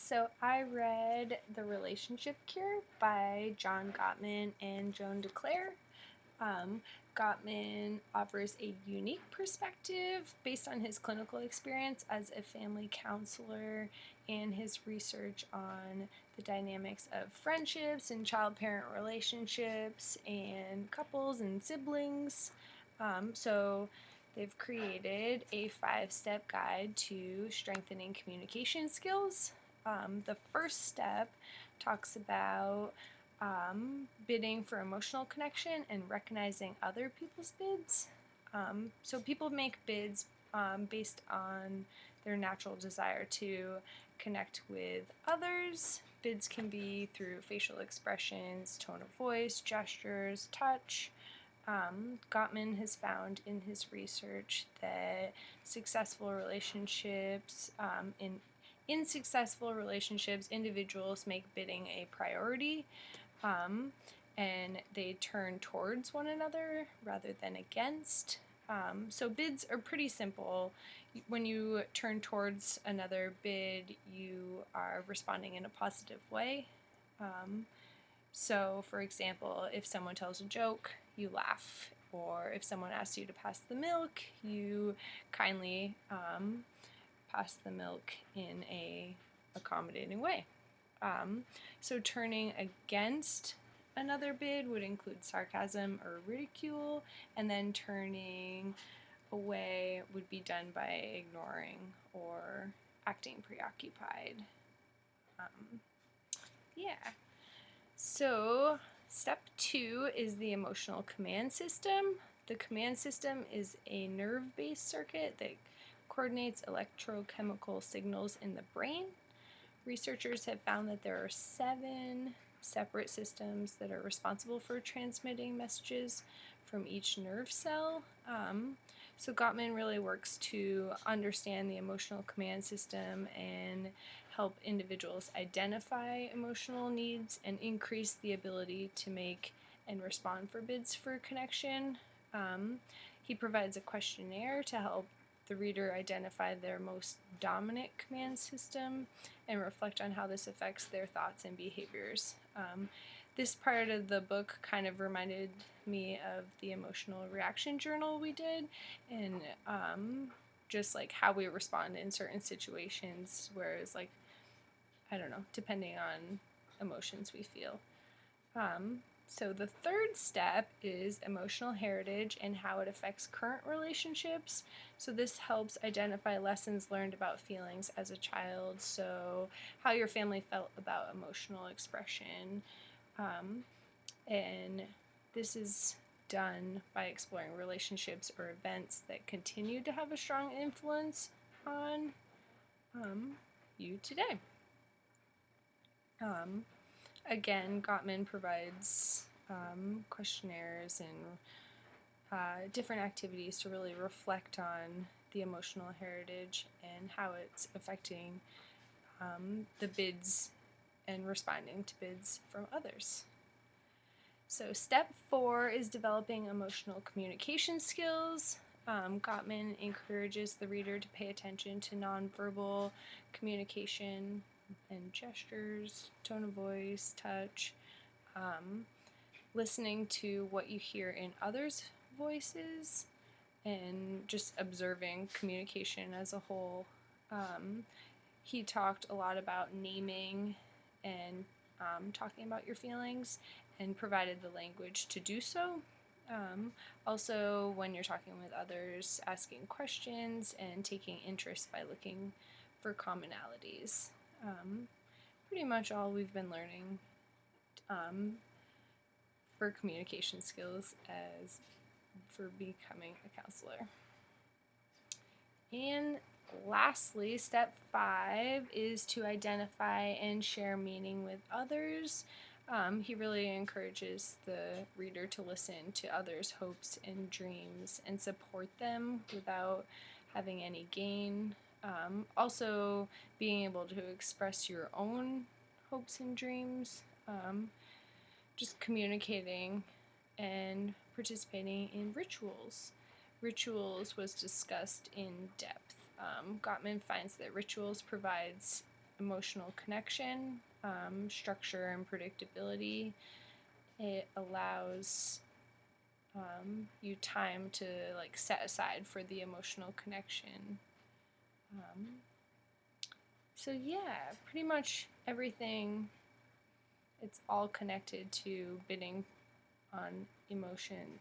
So I read The Relationship Cure by John Gottman and Joan DeClaire. Um, Gottman offers a unique perspective based on his clinical experience as a family counselor and his research on the dynamics of friendships and child-parent relationships and couples and siblings. So they've created a 5-step guide to strengthening communication skills. The first step talks about bidding for emotional connection and recognizing other people's bids. So people make bids based on their natural desire to connect with others. Bids can be through facial expressions, tone of voice, gestures, touch. Gottman has found in his research that successful relationships, in successful relationships, individuals make bidding a priority, and they turn towards one another rather than against. So bids are pretty simple. When you turn towards another bid, you are responding in a positive way. So, for example, if someone tells a joke, you laugh. Or if someone asks you to pass the milk, you kindly pass the milk in a accommodating way. So turning against another bid would include sarcasm or ridicule, and then turning away would be done by ignoring or acting preoccupied. Yeah. So step 2 is the emotional command system. The command system is a nerve-based circuit that coordinates electrochemical signals in the brain. Researchers have found that there are 7 separate systems that are responsible for transmitting messages from each nerve cell. So Gottman really works to understand the emotional command system and help individuals identify emotional needs and increase the ability to make and respond for bids for connection. He provides a questionnaire to help the reader identify their most dominant command system and reflect on how this affects their thoughts and behaviors. This part of the book kind of reminded me of the emotional reaction journal we did, and just like how we respond in certain situations, whereas like, I don't know, depending on emotions we feel. So the third step is emotional heritage and how it affects current relationships. So this helps identify lessons learned about feelings as a child, so how your family felt about emotional expression. And this is done by exploring relationships or events that continue to have a strong influence on you today. Again, Gottman provides questionnaires and different activities to really reflect on the emotional heritage and how it's affecting the bids and responding to bids from others. So step 4 is developing emotional communication skills. Gottman encourages the reader to pay attention to nonverbal communication and gestures, tone of voice, touch, listening to what you hear in others' voices, and just observing communication as a whole. He talked a lot about naming and talking about your feelings and provided the language to do so. Also, when you're talking with others, asking questions and taking interest by looking for commonalities. Pretty much all we've been learning for communication skills as for becoming a counselor. And lastly, step 5 is to identify and share meaning with others. He really encourages the reader to listen to others' hopes and dreams and support them without having any gain. Also, being able to express your own hopes and dreams. Just communicating and participating in rituals. Rituals was discussed in depth. Gottman finds that rituals provides emotional connection, structure, and predictability. It allows you time to like set aside for the emotional connection. So yeah, pretty much everything. It's all connected to bidding on emotion